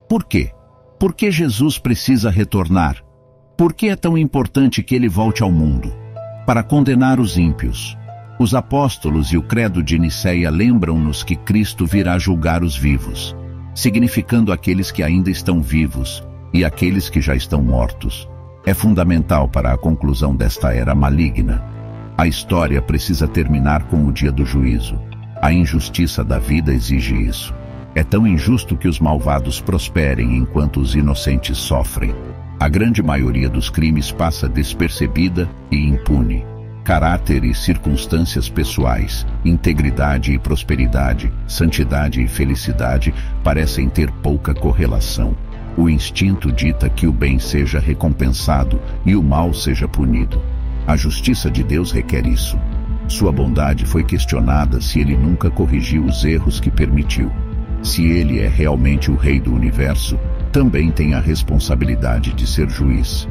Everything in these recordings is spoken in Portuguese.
Por quê? Por que Jesus precisa retornar? Por que é tão importante que ele volte ao mundo? Para condenar os ímpios. Os apóstolos e o credo de Nicéia lembram-nos que Cristo virá julgar os vivos, significando aqueles que ainda estão vivos e aqueles que já estão mortos. É fundamental para a conclusão desta era maligna. A história precisa terminar com o dia do juízo. A injustiça da vida exige isso. É tão injusto que os malvados prosperem enquanto os inocentes sofrem. A grande maioria dos crimes passa despercebida e impune. Caráter e circunstâncias pessoais, integridade e prosperidade, santidade e felicidade parecem ter pouca correlação. O instinto dita que o bem seja recompensado e o mal seja punido. A justiça de Deus requer isso. Sua bondade foi questionada se ele nunca corrigiu os erros que permitiu. Se ele é realmente o rei do universo, também tem a responsabilidade de ser juiz.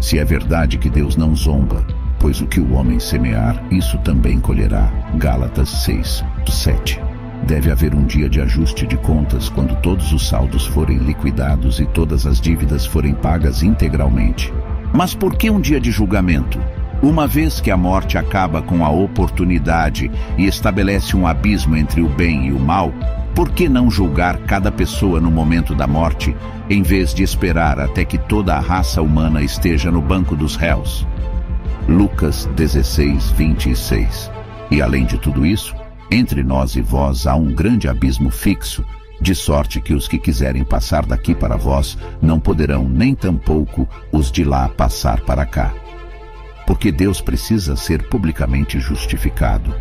Se é verdade que Deus não zomba, pois o que o homem semear, isso também colherá. Gálatas 6:7. Deve haver um dia de ajuste de contas quando todos os saldos forem liquidados e todas as dívidas forem pagas integralmente. Mas por que um dia de julgamento? Uma vez que a morte acaba com a oportunidade e estabelece um abismo entre o bem e o mal, por que não julgar cada pessoa no momento da morte, em vez de esperar até que toda a raça humana esteja no banco dos réus? Lucas 16:26. E além de tudo isso, entre nós e vós há um grande abismo fixo, de sorte que os que quiserem passar daqui para vós não poderão nem tampouco os de lá passar para cá. Porque Deus precisa ser publicamente justificado.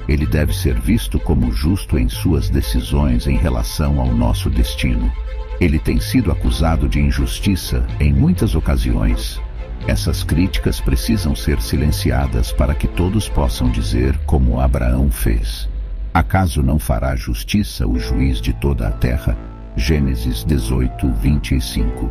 Ele deve ser visto como justo em suas decisões em relação ao nosso destino. Ele tem sido acusado de injustiça em muitas ocasiões. Essas críticas precisam ser silenciadas para que todos possam dizer como Abraão fez. Acaso não fará justiça o juiz de toda a terra? Gênesis 18:25.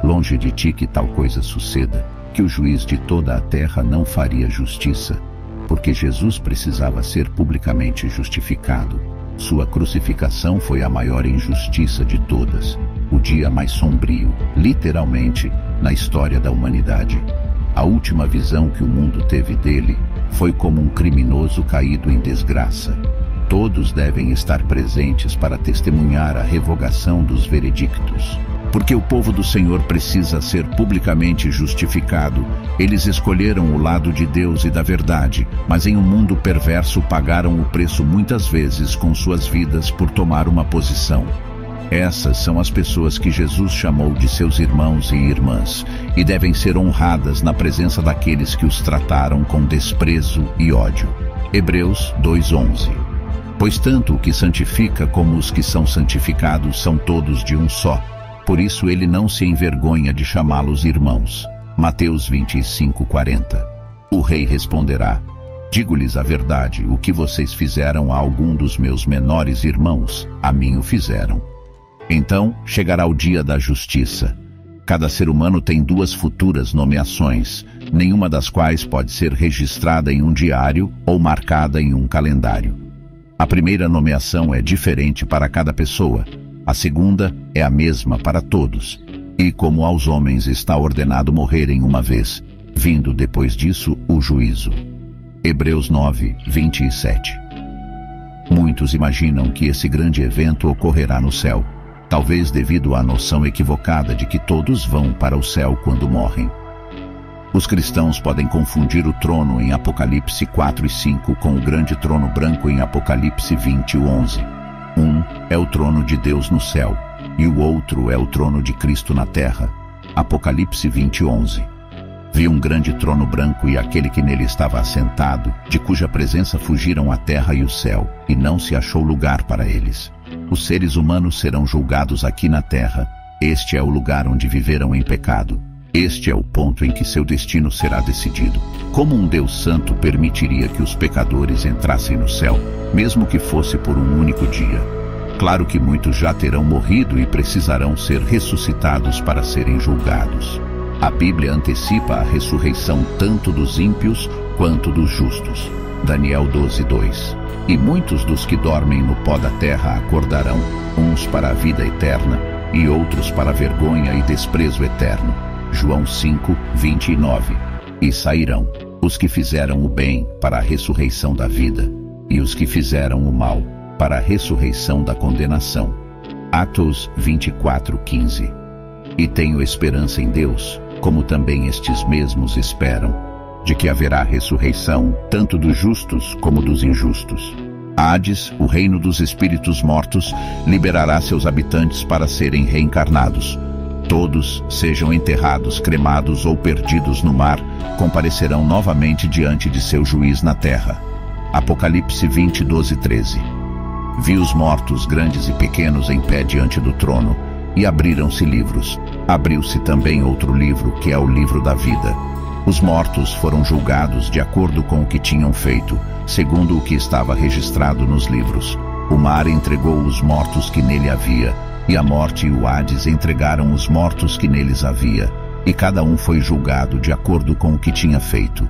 Longe de ti que tal coisa suceda, que o juiz de toda a terra não faria justiça, porque Jesus precisava ser publicamente justificado. Sua crucificação foi a maior injustiça de todas, o dia mais sombrio, literalmente, na história da humanidade. A última visão que o mundo teve dele foi como um criminoso caído em desgraça. Todos devem estar presentes para testemunhar a revogação dos veredictos. Porque o povo do Senhor precisa ser publicamente justificado. Eles escolheram o lado de Deus e da verdade, mas em um mundo perverso pagaram o preço muitas vezes com suas vidas por tomar uma posição. Essas são as pessoas que Jesus chamou de seus irmãos e irmãs, e devem ser honradas na presença daqueles que os trataram com desprezo e ódio. Hebreus 2:11. Pois tanto o que santifica como os que são santificados são todos de um só. Por isso ele não se envergonha de chamá-los irmãos. Mateus 25:40. O rei responderá: digo-lhes a verdade, o que vocês fizeram a algum dos meus menores irmãos, a mim o fizeram. Então chegará o dia da justiça. Cada ser humano tem duas futuras nomeações, nenhuma das quais pode ser registrada em um diário ou marcada em um calendário. A primeira nomeação é diferente para cada pessoa. A segunda é a mesma para todos. E como aos homens está ordenado morrerem uma vez, vindo depois disso o juízo. Hebreus 9:27. Muitos imaginam que esse grande evento ocorrerá no céu, talvez devido à noção equivocada de que todos vão para o céu quando morrem. Os cristãos podem confundir o trono em Apocalipse 4:5 com o grande trono branco em Apocalipse 20:11. Um é o trono de Deus no céu, e o outro é o trono de Cristo na terra. Apocalipse 20:11. Vi um grande trono branco e aquele que nele estava assentado, de cuja presença fugiram a terra e o céu, e não se achou lugar para eles. Os seres humanos serão julgados aqui na terra. Este é o lugar onde viveram em pecado. Este é o ponto em que seu destino será decidido. Como um Deus santo permitiria que os pecadores entrassem no céu, mesmo que fosse por um único dia? Claro que muitos já terão morrido e precisarão ser ressuscitados para serem julgados. A Bíblia antecipa a ressurreição tanto dos ímpios quanto dos justos. Daniel 12:2. E muitos dos que dormem no pó da terra acordarão, uns para a vida eterna e outros para vergonha e desprezo eterno. João 5, 29. E sairão os que fizeram o bem para a ressurreição da vida, e os que fizeram o mal para a ressurreição da condenação. Atos 24, 15. E tenho esperança em Deus, como também estes mesmos esperam, de que haverá ressurreição tanto dos justos como dos injustos. Hades, o reino dos espíritos mortos, liberará seus habitantes para serem reencarnados. Todos, sejam enterrados, cremados ou perdidos no mar, comparecerão novamente diante de seu juiz na terra. Apocalipse 20, 12, 13. Vi os mortos, grandes e pequenos, em pé diante do trono, e abriram-se livros. Abriu-se também outro livro, que é o livro da vida. Os mortos foram julgados de acordo com o que tinham feito, segundo o que estava registrado nos livros. O mar entregou os mortos que nele havia, e a morte e o Hades entregaram os mortos que neles havia, e cada um foi julgado de acordo com o que tinha feito.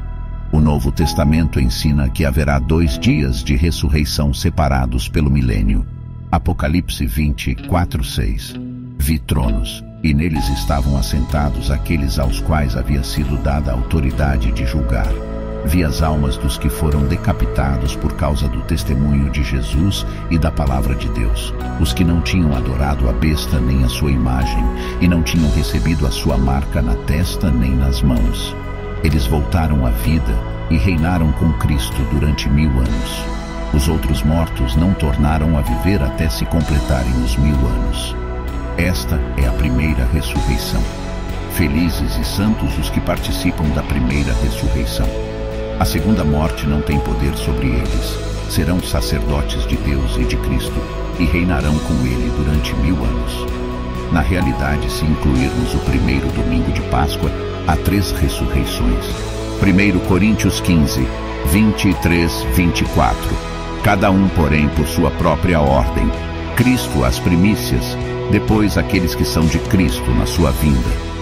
O Novo Testamento ensina que haverá 2 dias de ressurreição separados pelo milênio. Apocalipse 20, 4, 6. Vi tronos, e neles estavam assentados aqueles aos quais havia sido dada a autoridade de julgar. Vi as almas dos que foram decapitados por causa do testemunho de Jesus e da palavra de Deus, os que não tinham adorado a besta nem a sua imagem, e não tinham recebido a sua marca na testa nem nas mãos. Eles voltaram à vida e reinaram com Cristo durante 1000 anos. Os outros mortos não tornaram a viver até se completarem os 1000 anos. Esta é a primeira ressurreição. Felizes e santos os que participam da primeira ressurreição. A segunda morte não tem poder sobre eles. Serão sacerdotes de Deus e de Cristo e reinarão com ele durante 1000 anos. Na realidade, se incluirmos o primeiro domingo de Páscoa, há 3 ressurreições. 1 Coríntios 15, 23, 24. Cada um, porém, por sua própria ordem. Cristo as primícias, depois aqueles que são de Cristo na sua vinda.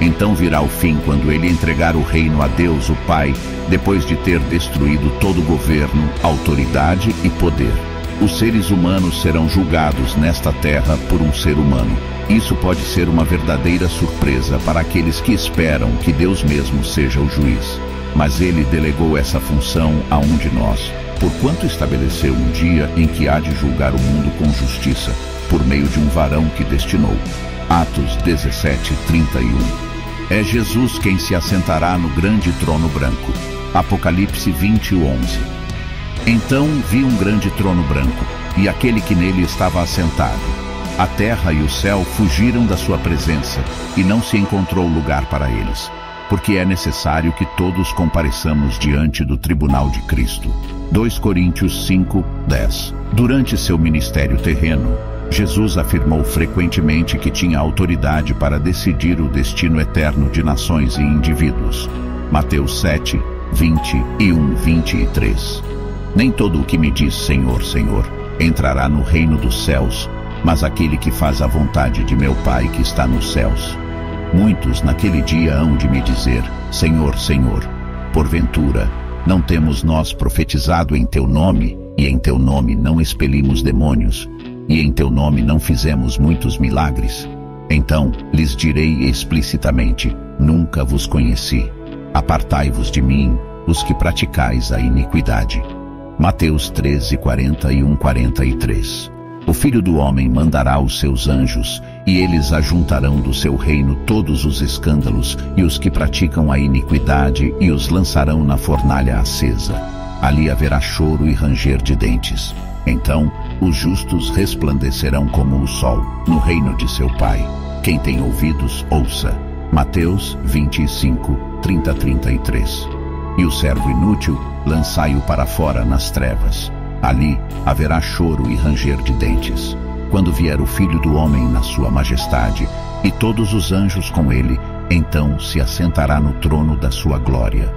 Então virá o fim, quando ele entregar o reino a Deus, o Pai, depois de ter destruído todo governo, autoridade e poder. Os seres humanos serão julgados nesta terra por um ser humano. Isso pode ser uma verdadeira surpresa para aqueles que esperam que Deus mesmo seja o juiz. Mas ele delegou essa função a um de nós, porquanto estabeleceu um dia em que há de julgar o mundo com justiça, por meio de um varão que destinou. Atos 17, 31. É Jesus quem se assentará no grande trono branco. Apocalipse 20, 11. Então vi um grande trono branco, e aquele que nele estava assentado. A terra e o céu fugiram da sua presença, e não se encontrou lugar para eles, porque é necessário que todos compareçamos diante do tribunal de Cristo. 2 Coríntios 5, 10. Durante seu ministério terreno, Jesus afirmou frequentemente que tinha autoridade para decidir o destino eterno de nações e indivíduos. Mateus 7, 21, 23. Nem todo o que me diz Senhor, Senhor, entrará no reino dos céus, mas aquele que faz a vontade de meu Pai que está nos céus. Muitos naquele dia hão de me dizer, Senhor, Senhor, porventura, não temos nós profetizado em teu nome, e em teu nome não expelimos demônios, e em teu nome não fizemos muitos milagres? Então lhes direi explicitamente, nunca vos conheci. Apartai-vos de mim, os que praticais a iniquidade. Mateus 13, 41, 43. O Filho do Homem mandará os seus anjos, e eles ajuntarão do seu reino todos os escândalos e os que praticam a iniquidade, e os lançarão na fornalha acesa. Ali haverá choro e ranger de dentes. Então os justos resplandecerão como o sol, no reino de seu Pai. Quem tem ouvidos, ouça. Mateus 25, 30, 33. E o servo inútil, lançai-o para fora nas trevas. Ali haverá choro e ranger de dentes. Quando vier o Filho do Homem na sua majestade, e todos os anjos com ele, então se assentará no trono da sua glória.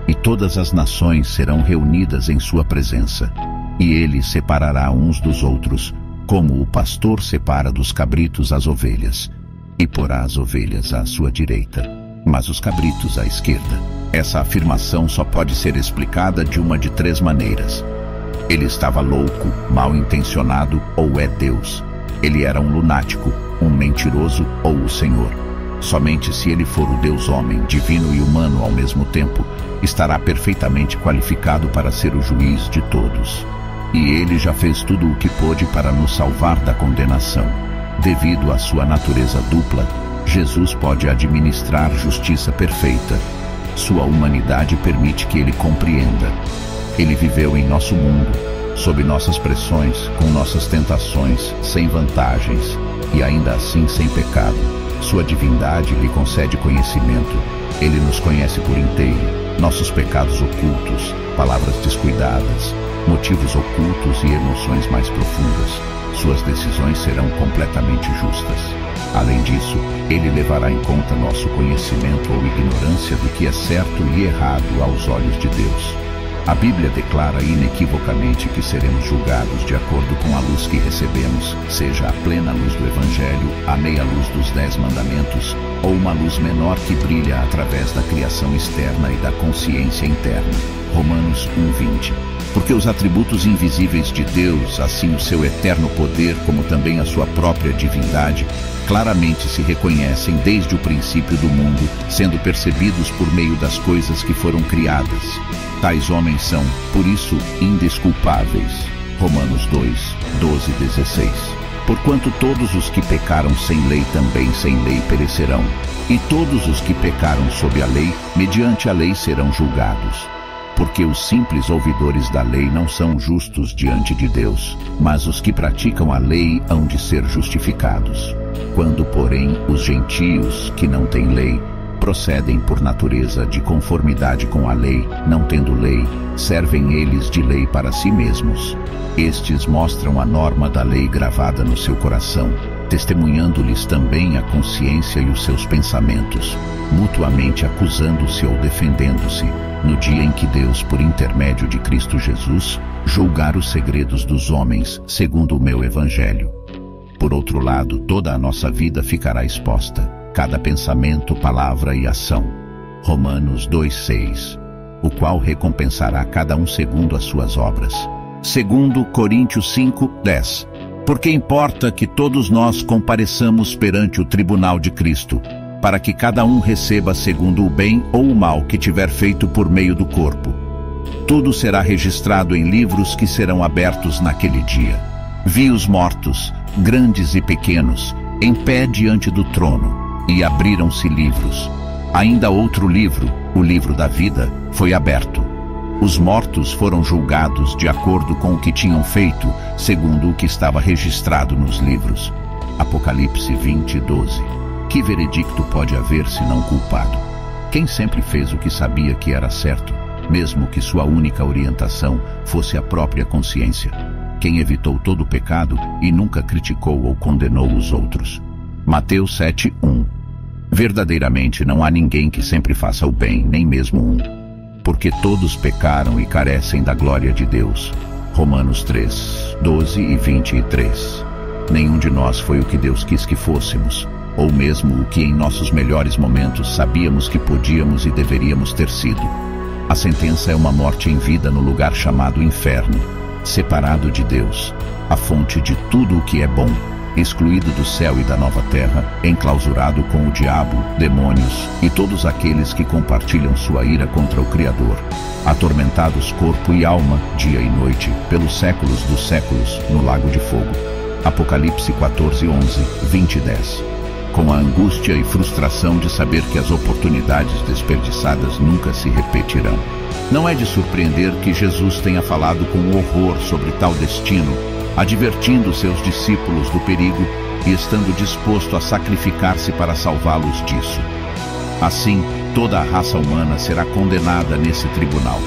E todas as nações serão reunidas em sua presença. E ele separará uns dos outros, como o pastor separa dos cabritos as ovelhas. E porá as ovelhas à sua direita, mas os cabritos à esquerda. Essa afirmação só pode ser explicada de uma de 3 maneiras. Ele estava louco, mal intencionado, ou é Deus. Ele era um lunático, um mentiroso ou o Senhor. Somente se ele for o Deus homem, divino e humano ao mesmo tempo, estará perfeitamente qualificado para ser o juiz de todos. E ele já fez tudo o que pôde para nos salvar da condenação. Devido à sua natureza dupla, Jesus pode administrar justiça perfeita. Sua humanidade permite que ele compreenda. Ele viveu em nosso mundo, sob nossas pressões, com nossas tentações, sem vantagens, e ainda assim sem pecado. Sua divindade lhe concede conhecimento. Ele nos conhece por inteiro, nossos pecados ocultos, palavras descuidadas, motivos ocultos e emoções mais profundas. Suas decisões serão completamente justas. Além disso, ele levará em conta nosso conhecimento ou ignorância do que é certo e errado aos olhos de Deus. A Bíblia declara inequivocamente que seremos julgados de acordo com a luz que recebemos, seja a plena luz do Evangelho, a meia luz dos 10 mandamentos, ou uma luz menor que brilha através da criação externa e da consciência interna. Romanos 1:20. Porque os atributos invisíveis de Deus, assim o seu eterno poder, como também a sua própria divindade, claramente se reconhecem desde o princípio do mundo, sendo percebidos por meio das coisas que foram criadas. Tais homens são, por isso, indesculpáveis. Romanos 2:12-16. Porquanto todos os que pecaram sem lei também sem lei perecerão, e todos os que pecaram sob a lei, mediante a lei serão julgados. Porque os simples ouvidores da lei não são justos diante de Deus, mas os que praticam a lei hão de ser justificados. Quando, porém, os gentios, que não têm lei, procedem por natureza de conformidade com a lei, não tendo lei, servem eles de lei para si mesmos. Estes mostram a norma da lei gravada no seu coração, testemunhando-lhes também a consciência e os seus pensamentos, mutuamente acusando-se ou defendendo-se, no dia em que Deus, por intermédio de Cristo Jesus, julgar os segredos dos homens, segundo o meu Evangelho. Por outro lado, toda a nossa vida ficará exposta, cada pensamento, palavra e ação. Romanos 2:6. O qual recompensará cada um segundo as suas obras. Segundo Coríntios 5:10. Porque importa que todos nós compareçamos perante o tribunal de Cristo, para que cada um receba segundo o bem ou o mal que tiver feito por meio do corpo. Tudo será registrado em livros que serão abertos naquele dia. Vi os mortos, grandes e pequenos, em pé diante do trono, e abriram-se livros. Ainda outro livro, o livro da vida, foi aberto. Os mortos foram julgados de acordo com o que tinham feito, segundo o que estava registrado nos livros. Apocalipse 20:12. Que veredicto pode haver senão culpado? Quem sempre fez o que sabia que era certo, mesmo que sua única orientação fosse a própria consciência? Quem evitou todo o pecado e nunca criticou ou condenou os outros? Mateus 7:1. Verdadeiramente não há ninguém que sempre faça o bem, nem mesmo um. Porque todos pecaram e carecem da glória de Deus. Romanos 3:12 e 23. Nenhum de nós foi o que Deus quis que fôssemos, ou mesmo o que em nossos melhores momentos sabíamos que podíamos e deveríamos ter sido. A sentença é uma morte em vida no lugar chamado inferno, separado de Deus, a fonte de tudo o que é bom, excluído do céu e da nova terra, enclausurado com o diabo, demônios e todos aqueles que compartilham sua ira contra o Criador, atormentados corpo e alma, dia e noite, pelos séculos dos séculos, no lago de fogo. Apocalipse 14:11, 20:10. Com a angústia e frustração de saber que as oportunidades desperdiçadas nunca se repetirão. Não é de surpreender que Jesus tenha falado com horror sobre tal destino, advertindo seus discípulos do perigo e estando disposto a sacrificar-se para salvá-los disso. Assim, toda a raça humana será condenada nesse tribunal.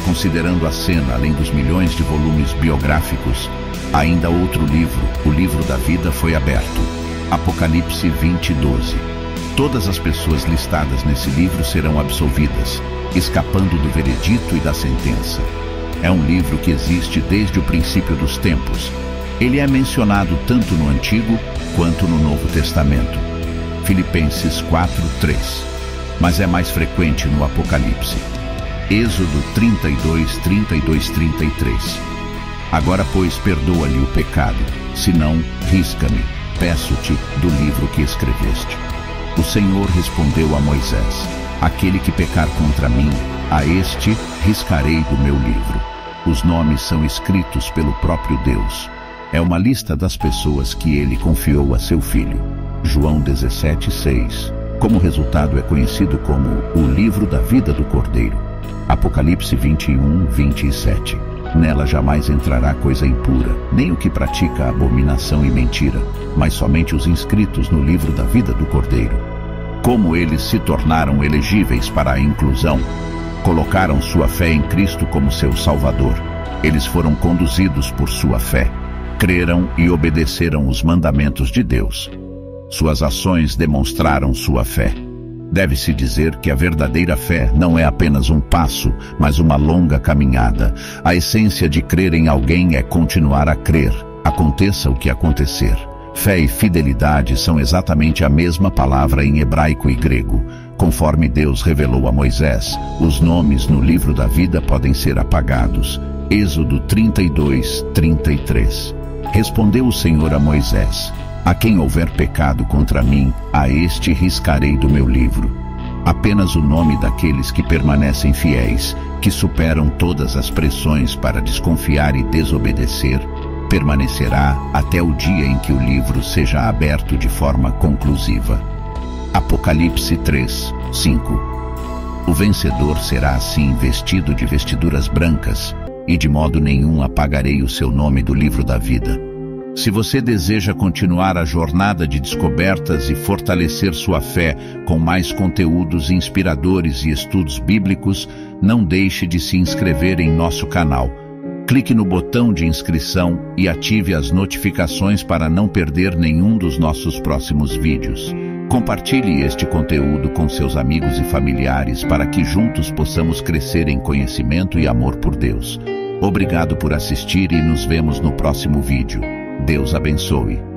Considerando a cena, além dos milhões de volumes biográficos, ainda outro livro, o livro da vida, foi aberto. Apocalipse 20:12. Todas as pessoas listadas nesse livro serão absolvidas, escapando do veredito e da sentença. É um livro que existe desde o princípio dos tempos. Ele é mencionado tanto no Antigo quanto no Novo Testamento. Filipenses 4:3. Mas é mais frequente no Apocalipse. Êxodo 32, 32, 33. Agora, pois, perdoa-lhe o pecado, senão risca-me. peço-te do livro que escreveste. O Senhor respondeu a Moisés: aquele que pecar contra mim, a este riscarei do meu livro. Os nomes são escritos pelo próprio Deus. É uma lista das pessoas que ele confiou a seu filho. João 17:6. Como resultado é conhecido como o livro da vida do Cordeiro. Apocalipse 21:27. Nela jamais entrará coisa impura, nem o que pratica abominação e mentira, mas somente os inscritos no livro da vida do Cordeiro. Como eles se tornaram elegíveis para a inclusão? Colocaram sua fé em Cristo como seu Salvador. Eles foram conduzidos por sua fé. Creram e obedeceram os mandamentos de Deus. Suas ações demonstraram sua fé. Deve-se dizer que a verdadeira fé não é apenas um passo, mas uma longa caminhada. A essência de crer em alguém é continuar a crer, aconteça o que acontecer. Fé e fidelidade são exatamente a mesma palavra em hebraico e grego. Conforme Deus revelou a Moisés, os nomes no livro da vida podem ser apagados. Êxodo 32:33. Respondeu o Senhor a Moisés: a quem houver pecado contra mim, a este riscarei do meu livro. Apenas o nome daqueles que permanecem fiéis, que superam todas as pressões para desconfiar e desobedecer, permanecerá até o dia em que o livro seja aberto de forma conclusiva. Apocalipse 3:5. O vencedor será assim vestido de vestiduras brancas, e de modo nenhum apagarei o seu nome do livro da vida. Se você deseja continuar a jornada de descobertas e fortalecer sua fé com mais conteúdos inspiradores e estudos bíblicos, não deixe de se inscrever em nosso canal. Clique no botão de inscrição e ative as notificações para não perder nenhum dos nossos próximos vídeos. Compartilhe este conteúdo com seus amigos e familiares para que juntos possamos crescer em conhecimento e amor por Deus. Obrigado por assistir e nos vemos no próximo vídeo. Deus abençoe.